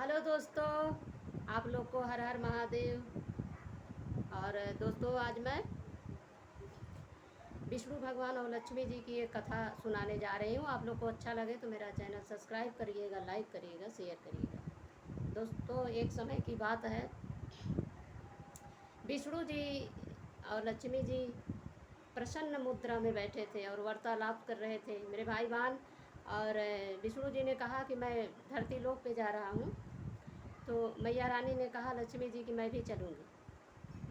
Hello दोस्तों, आप लोग को हर हर महादेव। और दोस्तों, आज मैं विष्णु भगवान और लक्ष्मी जी की एक कथा सुनाने जा रही हूँ। आप लोग को अच्छा लगे तो मेरा चैनल सब्सक्राइब करिएगा, लाइक करिएगा, शेयर करिएगा। दोस्तों, एक समय की बात है, विष्णु जी और लक्ष्मी जी प्रसन्न मुद्रा में बैठे थे और वार्तालाप कर रहे थे, मेरे भाई बहन। और विष्णु जी ने कहा कि मैं धरती लोक पे जा रहा हूँ। तो मैया रानी ने कहा लक्ष्मी जी कि मैं भी चलूँगी।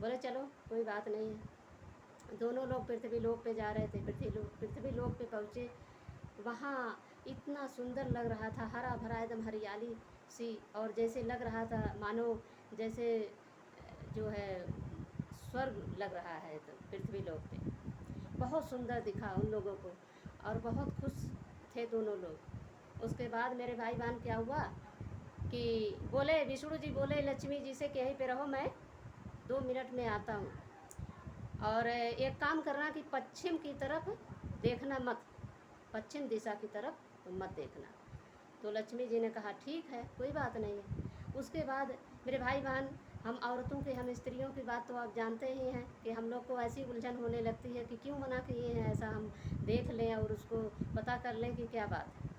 बोले चलो, कोई बात नहीं है। दोनों लोग पृथ्वी लोक पे जा रहे थे। पृथ्वी लोक पे पहुँचे। वहाँ इतना सुंदर लग रहा था, हरा भरा एकदम हरियाली सी, और जैसे लग रहा था मानो जैसे जो है स्वर्ग लग रहा है। तो पृथ्वी लोक पे बहुत सुंदर दिखा उन लोगों को और बहुत खुश थे दोनों लोग। उसके बाद मेरे भाई बहन क्या हुआ कि बोले, विष्णु जी बोले लक्ष्मी जी से कि यहीं पे रहो, मैं 2 मिनट में आता हूँ। और एक काम करना कि पश्चिम की तरफ देखना मत, पश्चिम दिशा की तरफ मत देखना। तो लक्ष्मी जी ने कहा ठीक है, कोई बात नहीं है। उसके बाद मेरे भाई बहन, हम औरतों के, हम स्त्रियों की बात तो आप जानते ही हैं कि हम लोग को ऐसी उलझन होने लगती है कि क्यों मना किए हैं, ऐसा हम देख लें और उसको पता कर लें कि क्या बात है।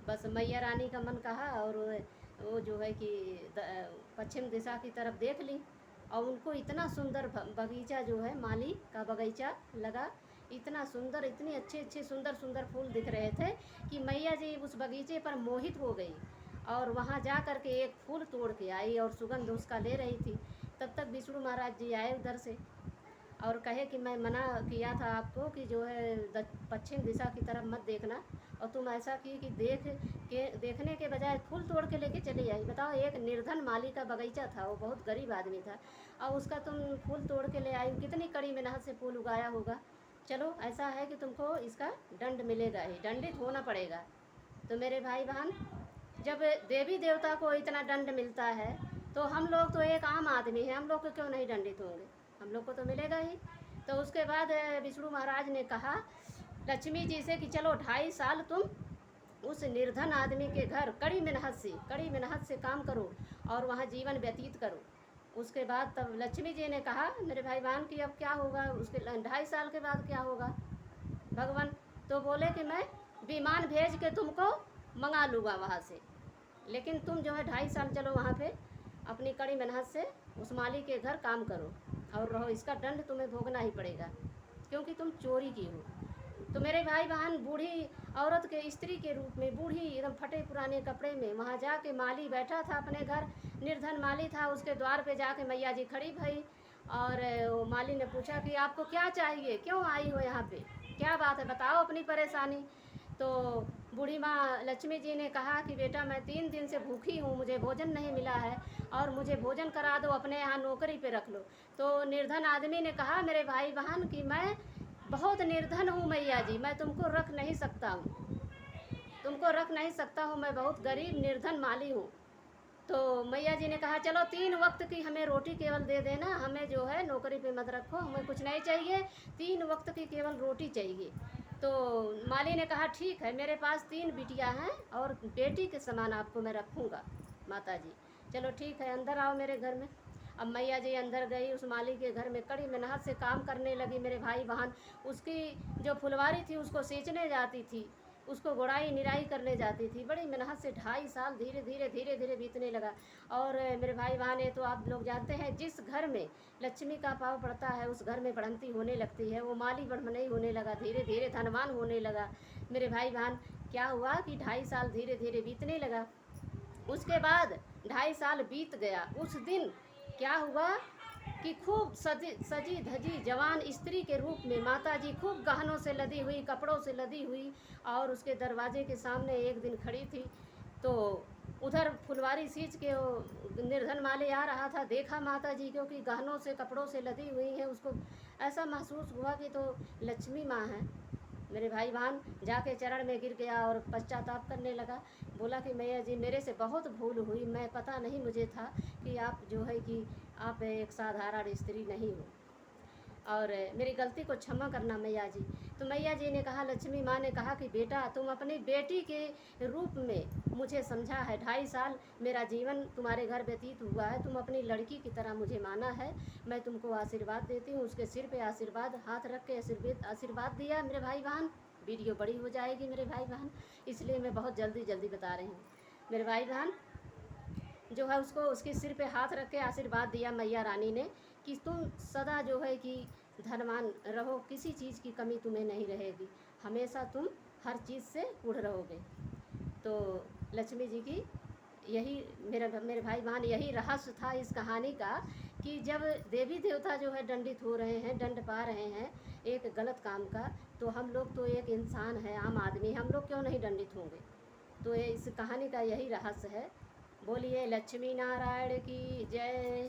बस मैया रानी का मन कहा और वो जो है कि पश्चिम दिशा की तरफ देख ली। और उनको इतना सुंदर बगीचा जो है, माली का बगीचा लगा। इतना सुंदर, इतने अच्छे अच्छे सुंदर सुंदर फूल दिख रहे थे कि मैया जी उस बगीचे पर मोहित हो गई और वहाँ जा कर के एक फूल तोड़ के आई और सुगंध उसका ले रही थी। तब तक विष्णु महाराज जी आए उधर से और कहे कि मैं मना किया था आपको कि जो है पश्चिम दिशा की तरफ मत देखना, और तुम ऐसा की कि देखने के बजाय फूल तोड़ के लेके चली आई। बताओ, एक निर्धन माली का बगीचा था, वो बहुत गरीब आदमी था, और उसका तुम फूल तोड़ के ले आई। कितनी कड़ी मेहनत से फूल उगाया होगा। चलो, ऐसा है कि तुमको इसका दंड मिलेगा ही, दंडित होना पड़ेगा। तो मेरे भाई बहन, जब देवी देवता को इतना दंड मिलता है तो हम लोग तो एक आम आदमी हैं, हम लोग को क्यों नहीं दंडित होंगे, हम लोग को तो मिलेगा ही। तो उसके बाद विष्णु महाराज ने कहा लक्ष्मी जी से कि चलो 2.5 साल तुम उस निर्धन आदमी के घर कड़ी मेहनत से काम करो और वहाँ जीवन व्यतीत करो। उसके बाद तब लक्ष्मी जी ने कहा मेरे भाई बहन कि अब क्या होगा, उसके 2.5 साल के बाद क्या होगा भगवान। तो बोले कि मैं विमान भेज के तुमको मंगा लूँगा वहाँ से, लेकिन तुम जो है 2.5 साल चलो वहाँ पे अपनी कड़ी मेहनत से उस माली के घर काम करो और रहो। इसका दंड तुम्हें भोगना ही पड़ेगा क्योंकि तुम चोरी की हो। तो मेरे भाई बहन, बूढ़ी औरत के, स्त्री के रूप में, बूढ़ी एकदम फटे पुराने कपड़े में वहाँ जाके माली बैठा था अपने घर, निर्धन माली था। उसके द्वार पे जाके मैया जी खड़ी भई और वो माली ने पूछा कि आपको क्या चाहिए, क्यों आई हो यहाँ पे, क्या बात है, बताओ अपनी परेशानी। तो बूढ़ी माँ लक्ष्मी जी ने कहा कि बेटा मैं 3 दिन से भूखी हूँ, मुझे भोजन नहीं मिला है और मुझे भोजन करा दो, अपने यहाँ नौकरी पे रख लो। तो निर्धन आदमी ने कहा मेरे भाई बहन कि मैं बहुत निर्धन हूँ मैया जी, मैं तुमको रख नहीं सकता हूँ, तुमको रख नहीं सकता हूँ, मैं बहुत गरीब निर्धन माली हूँ। तो मैया जी ने कहा चलो 3 वक्त की हमें रोटी केवल दे देना, हमें जो है नौकरी पे मत रखो, हमें कुछ नहीं चाहिए, 3 वक्त की केवल रोटी चाहिए। तो माली ने कहा ठीक है, मेरे पास 3 बिटियाँ हैं और बेटी के समान आपको मैं रखूँगा माता जी। चलो ठीक है, अंदर आओ मेरे घर में। अब मैया जी अंदर गई, उस माली के घर में कड़ी मेहनत से काम करने लगी। मेरे भाई बहन, उसकी जो फुलवारी थी उसको सींचने जाती थी, उसको गुड़ाई निराई करने जाती थी, बड़ी मेहनत से 2.5 साल धीरे धीरे बीतने लगा। और मेरे भाई बहन, ये तो आप लोग जानते हैं, जिस घर में लक्ष्मी का पाँव पड़ता है उस घर में बढ़ंती होने लगती है। वो माली बढ़मनई होने लगा, धीरे धीरे धनवान होने लगा। मेरे भाई बहन, क्या हुआ कि 2.5 साल धीरे धीरे बीतने लगा। उसके बाद 2.5 साल बीत गया। उस दिन क्या हुआ कि खूब सजी धजी जवान स्त्री के रूप में माता जी खूब गहनों से लदी हुई, कपड़ों से लदी हुई, और उसके दरवाजे के सामने एक दिन खड़ी थी। तो उधर फुलवारी सींच के वो निर्धन माली आ रहा था, देखा माता जी क्योंकि गहनों से कपड़ों से लदी हुई है, उसको ऐसा महसूस हुआ कि तो लक्ष्मी माँ है। मेरे भाई बहन, जाके चरण में गिर गया और पश्चाताप करने लगा। बोला कि मैया जी मेरे से बहुत भूल हुई, मैं पता नहीं मुझे था कि आप जो है कि आप एक साधारण स्त्री नहीं हो, और मेरी गलती को क्षमा करना मैया जी। तो मैया जी ने कहा, लक्ष्मी माँ ने कहा कि बेटा तुम अपनी बेटी के रूप में मुझे समझा है, 2.5 साल मेरा जीवन तुम्हारे घर व्यतीत हुआ है, तुम अपनी लड़की की तरह मुझे माना है, मैं तुमको आशीर्वाद देती हूँ। उसके सिर पे आशीर्वाद हाथ रख के आशीर्वाद दिया मेरे भाई बहन। वीडियो बड़ी हो जाएगी मेरे भाई बहन, इसलिए मैं बहुत जल्दी जल्दी बता रही हूँ। मेरे भाई बहन जो है उसको उसके सिर पे हाथ रख के आशीर्वाद दिया मैया रानी ने कि तुम सदा जो है कि धनवान रहो, किसी चीज़ की कमी तुम्हें नहीं रहेगी, हमेशा तुम हर चीज़ से उड़ रहोगे। तो लक्ष्मी जी की यही मेरे भाई बहन यही रहस्य था इस कहानी का कि जब देवी देवता जो है दंडित हो रहे हैं, दंड पा रहे हैं एक गलत काम का, तो हम लोग तो एक इंसान है, आम आदमी, हम लोग क्यों नहीं दंडित होंगे। तो ये इस कहानी का यही रहस्य है। बोलिए लक्ष्मी नारायण की जय।